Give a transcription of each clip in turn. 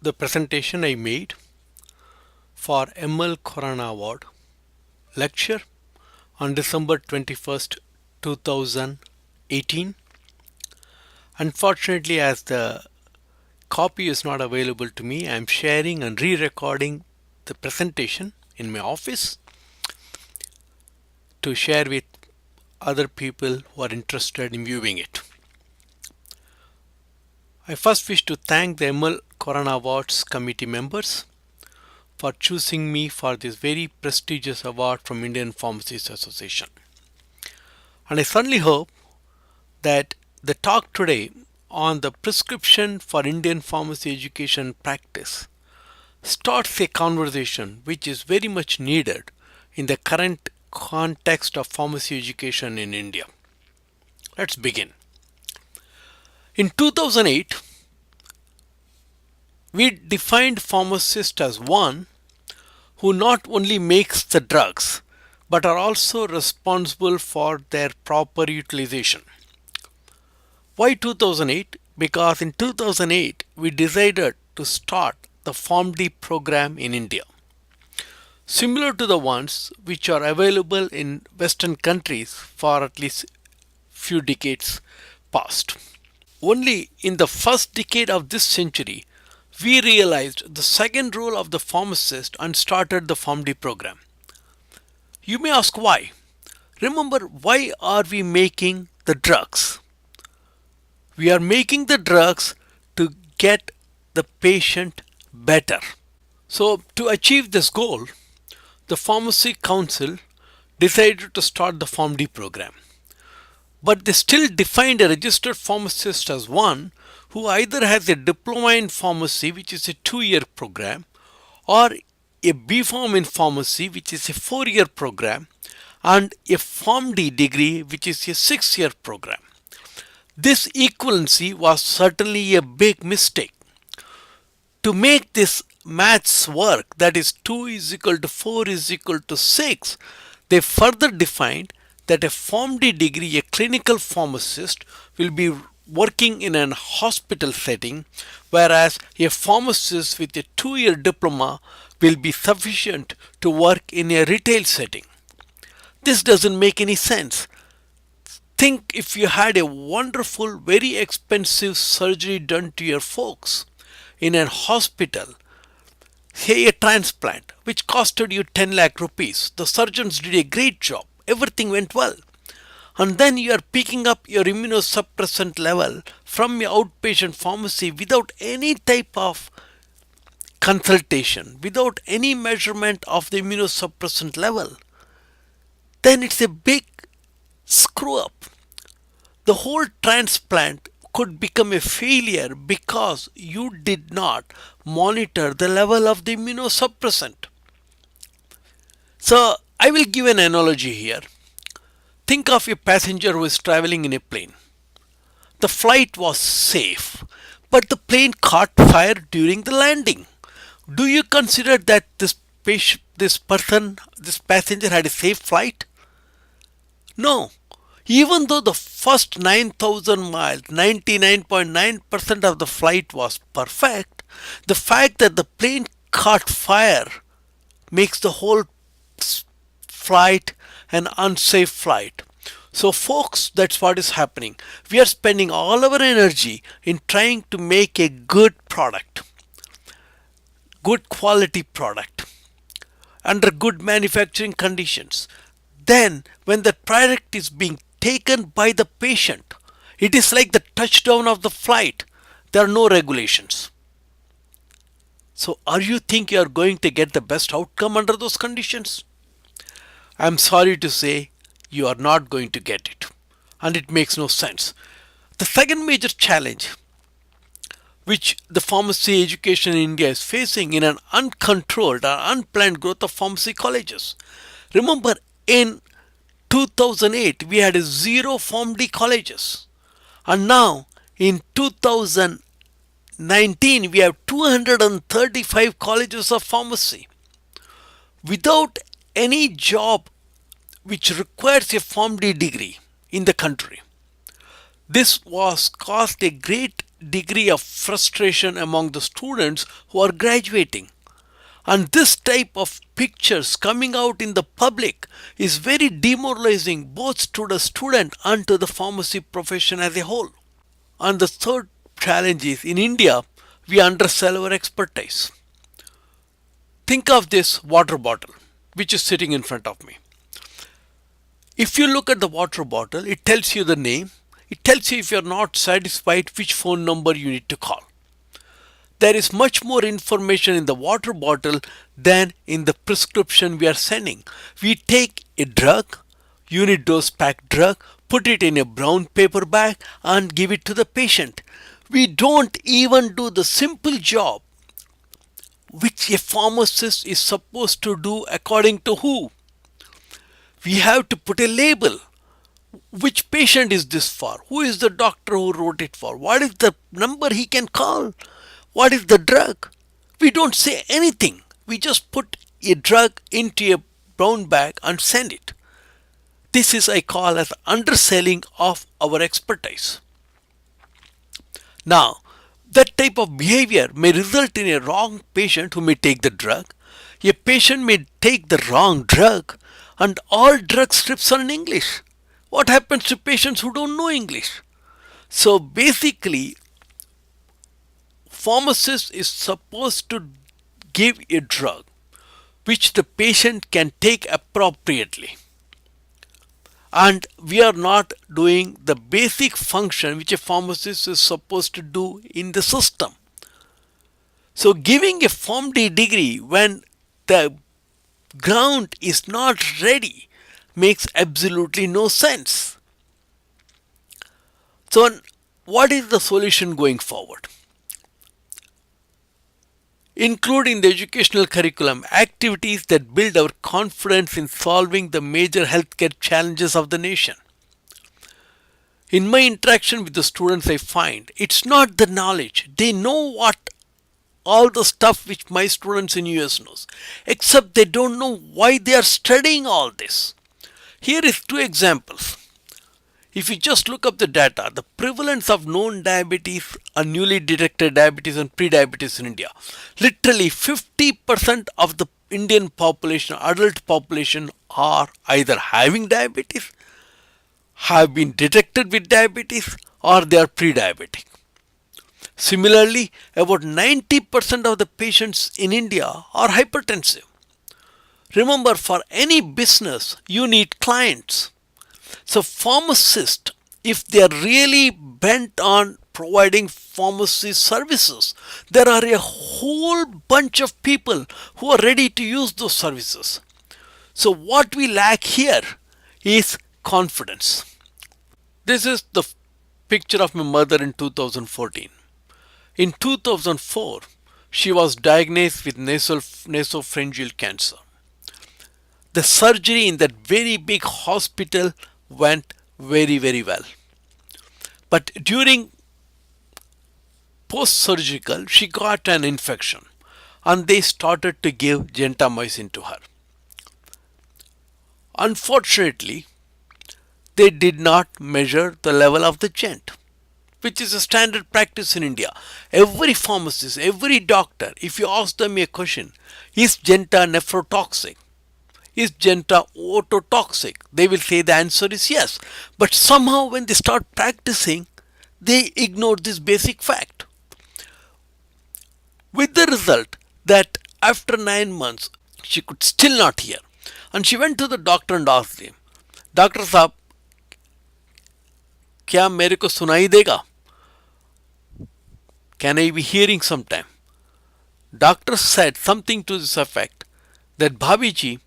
the presentation I made for Khorana Award lecture on December 21st, 2018. Unfortunately, as the copy is not available to me, I am sharing and re-recording the presentation in my office to share with other people who are interested in viewing it. I first wish to thank the Khorana Awards committee members for choosing me for this very prestigious award from Indian Pharmacists Association. And I certainly hope that the talk today on the prescription for Indian pharmacy education practice starts a conversation which is very much needed in the current context of pharmacy education in India. Let's begin. In 2008, we defined pharmacist as one who not only makes the drugs but are also responsible for their proper utilization. Why 2008? Because in 2008 we decided to start the PharmD program in India, similar to the ones which are available in Western countries for at least few decades past. Only in the first decade of this century we realized the second role of the pharmacist and started the PharmD program. You may ask why. Remember, why are we making the drugs? We are making the drugs to get the patient better. So to achieve this goal, the Pharmacy Council decided to start the PharmD program. But they still defined a registered pharmacist as one who either has a diploma in pharmacy, which is a 2-year program, or a B.Pharm in pharmacy, which is a 4-year program, and a PharmD degree, which is a 6-year program. This equivalency was certainly a big mistake. To make this maths work, that is 2 is equal to 4 is equal to 6, they further defined that a PharmD degree, a clinical pharmacist, will be working in an hospital setting, whereas a pharmacist with a 2-year diploma will be sufficient to work in a retail setting. This doesn't make any sense. Think if you had a wonderful, very expensive surgery done to your folks in a hospital, say a transplant, which costed you 10 lakh rupees. The surgeons did a great job. Everything went well. And then you are picking up your immunosuppressant level from your outpatient pharmacy without any type of consultation, without any measurement of the immunosuppressant level. Then it's a big screw up. The whole transplant could become a failure because you did not monitor the level of the immunosuppressant. So I will give an analogy here. Think of a passenger who is traveling in a plane. The flight was safe, but the plane caught fire during the landing. Do you consider that this passenger had a safe flight? No. Even though the first 9,000 miles, 99.9% of the flight was perfect, the fact that the plane caught fire makes the whole flight an unsafe flight. So folks, that's what is happening. We are spending all our energy in trying to make a good product, good quality product, under good manufacturing conditions. Then when the product is being taken by the patient, it is like the touchdown of the flight. There are no regulations. So are you think you are going to get the best outcome under those conditions? I'm sorry to say you are not going to get it, and it makes no sense. The second major challenge which the pharmacy education in India is facing in an uncontrolled or unplanned growth of pharmacy colleges. Remember, in 2008 we had 0 PharmD colleges, and now in 2019 we have 235 colleges of pharmacy. Without any job which requires a PharmD degree in the country, this was caused a great degree of frustration among the students who are graduating. And this type of pictures coming out in the public is very demoralizing both to the student and to the pharmacy profession as a whole. And the third challenge is in India, we undersell our expertise. Think of this water bottle which is sitting in front of me. If you look at the water bottle, it tells you the name, it tells you if you're not satisfied which phone number you need to call. There is much more information in the water bottle than in the prescription we are sending. We take a drug, unit dose packed drug, put it in a brown paper bag and give it to the patient. We don't even do the simple job which a pharmacist is supposed to do according to who. We have to put a label. Which patient is this for? Who is the doctor who wrote it for? What is the number he can call? What is the drug? We don't say anything. We just put a drug into a brown bag and send it. This is I call as underselling of our expertise. Now, that type of behavior may result in a wrong patient who may take the drug. A patient may take the wrong drug and all drug strips are in English. What happens to patients who don't know English? So basically, pharmacist is supposed to give a drug which the patient can take appropriately. And we are not doing the basic function which a pharmacist is supposed to do in the system. So giving a PharmD degree when the ground is not ready makes absolutely no sense. So what is the solution going forward? Include in the educational curriculum activities that build our confidence in solving the major healthcare challenges of the nation. In my interaction with the students, I find it's not the knowledge. They know what all the stuff which my students in US knows, except they don't know why they are studying all this. Here is two examples. If you just look up the data, the prevalence of known diabetes and newly detected diabetes and pre-diabetes in India, literally 50% of the Indian population, adult population, are either having diabetes, have been detected with diabetes, or they are pre-diabetic. Similarly, about 90% of the patients in India are hypertensive. Remember, for any business, you need clients. So pharmacists, if they are really bent on providing pharmacy services, there are a whole bunch of people who are ready to use those services. So what we lack here is confidence. This is the picture of my mother in 2014. In 2004, she was diagnosed with nasopharyngeal cancer. The surgery in that very big hospital went very, very well. But during post-surgical, she got an infection and they started to give gentamicin to her. Unfortunately, they did not measure the level of the gent, which is a standard practice in India. Every pharmacist, every doctor, if you ask them a question, is genta nephrotoxic? Is genta ototoxic? They will say the answer is yes. But somehow when they start practicing, they ignore this basic fact. With the result that after 9 months, she could still not hear. And she went to the doctor and asked him, Doctor Saab, क्या मेरे को सुनाई देगा? Can I be hearing sometime? Doctor said something to this effect that भाभी जी,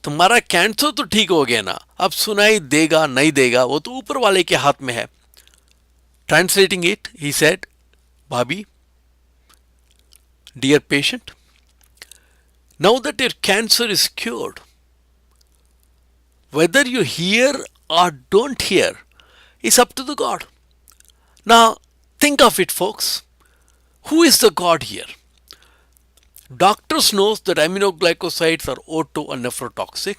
तुम्हारा cancer तो ठीक हो गया ना, अब सुनाई देगा नहीं देगा वो तो ऊपर वाले के हाथ में है. Translating it, he said, Bhabhi, dear patient, now that your cancer is cured, whether you hear or don't hear is up to the God. Now think of it, folks. Who is the God here? Doctors knows that aminoglycosides are O2 and nephrotoxic.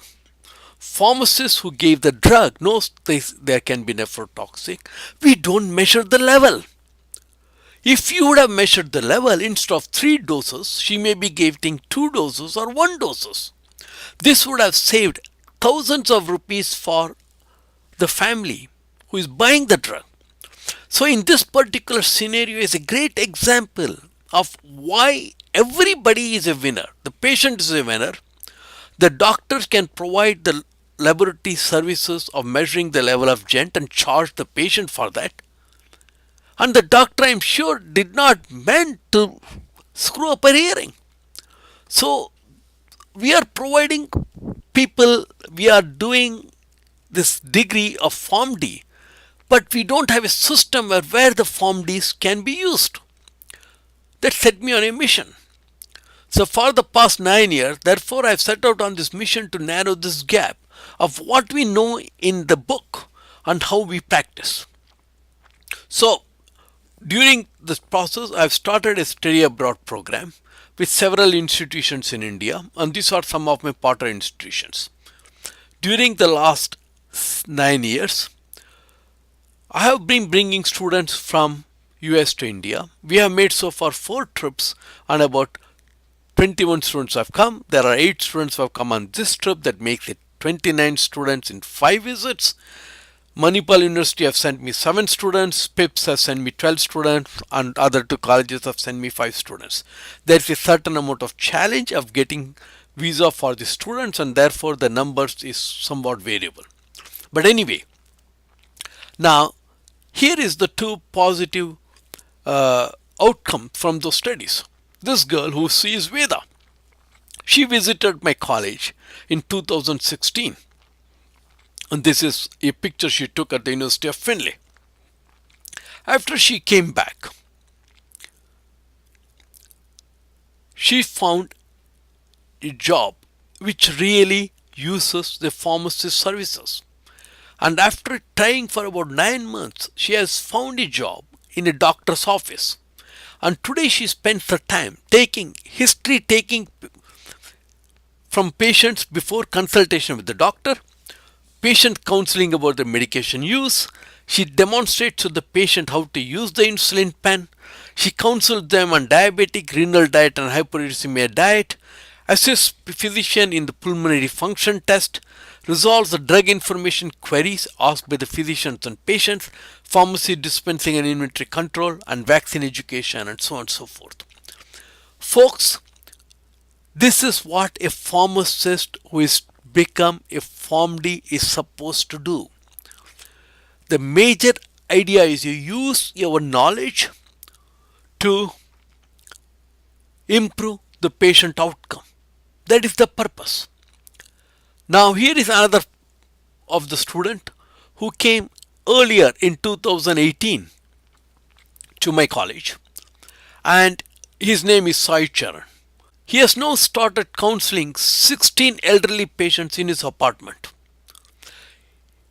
Pharmacists who gave the drug knows there can be nephrotoxic. We don't measure the level. If you would have measured the level instead of 3 doses, she may be getting 2 doses or 1 doses. This would have saved thousands of rupees for the family who is buying the drug. So, in this particular scenario, is a great example of why everybody is a winner. The patient is a winner. The doctors can provide the laboratory services of measuring the level of gent and charge the patient for that. And the doctor, I'm sure, did not meant to screw up a hearing. So we are providing people, we are doing this degree of Form D, but we don't have a system where the Form Ds can be used. That set me on a mission. So for the past 9 years, therefore, I've set out on this mission to narrow this gap of what we know in the book and how we practice. So during this process, I've started a study abroad program with several institutions in India, and these are some of my partner institutions. During the last 9 years, I have been bringing students from US to India. We have made so far 4 trips, and about 21 students have come. There are 8 students who have come on this trip. That makes it 29 students in 5 visits. Manipal University have sent me 7 students, PIPS have sent me 12 students, and other 2 colleges have sent me 5 students. There is a certain amount of challenge of getting visa for the students, and therefore the numbers is somewhat variable. But anyway, now here is the 2 positive outcome from those studies. This girl who sees Veda, she visited my college in 2016. And this is a picture she took at the University of Finlay. After she came back, she found a job which really uses the pharmacy services. And after trying for about 9 months, she has found a job in a doctor's office. And today she spends her time taking from patients before consultation with the doctor, patient counseling about the medication use. She demonstrates to the patient how to use the insulin pen. She counsels them on diabetic, renal diet and hyperuricemia diet, assists physician in the pulmonary function test, resolves the drug information queries asked by the physicians and patients, pharmacy dispensing and inventory control, and vaccine education, and so on and so forth. Folks, this is what a pharmacist who is become a PharmD is supposed to do. The major idea is you use your knowledge to improve the patient outcome. That is the purpose. Now here is another of the student who came earlier in 2018 to my college, and his name is Sai Charan. He has now started counseling 16 elderly patients in his apartment.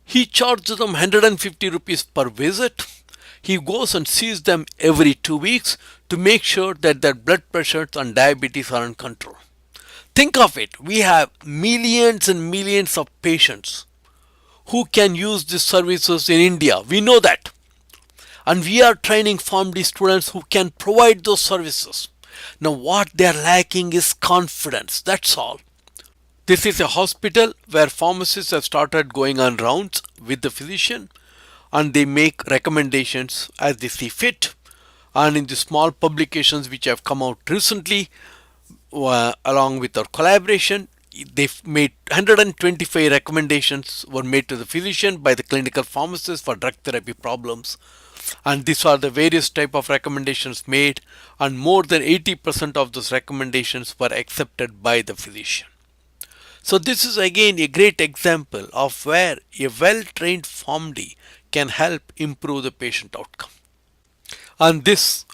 He charges them 150 rupees per visit. He goes and sees them every 2 weeks to make sure that their blood pressures and diabetes are in control. Think of it, we have millions and millions of patients who can use these services in India. We know that. And we are training PharmD students who can provide those services. Now what they are lacking is confidence, that's all. This is a hospital where pharmacists have started going on rounds with the physician, and they make recommendations as they see fit. And in the small publications which have come out recently, along with our collaboration, they've made 125 recommendations were made to the physician by the clinical pharmacist for drug therapy problems. And these are the various type of recommendations made, and more than 80% of those recommendations were accepted by the physician. So this is again a great example of where a well-trained PharmD can help improve the patient outcome. And this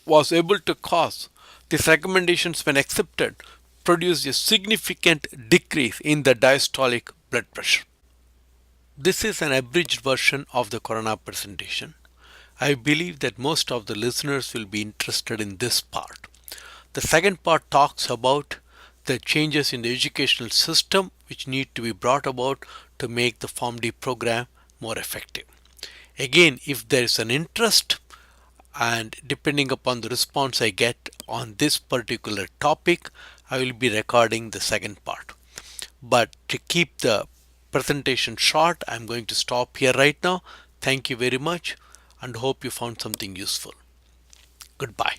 was able to cause these recommendations, when accepted, produce a significant decrease in the diastolic blood pressure. This is an abridged version of the Khorana presentation. I believe that most of the listeners will be interested in this part. The second part talks about the changes in the educational system which need to be brought about to make the PharmD program more effective. Again, if there is an interest, and depending upon the response I get on this particular topic, I will be recording the second part. But to keep the presentation short, I'm going to stop here right now. Thank you very much and hope you found something useful. Goodbye.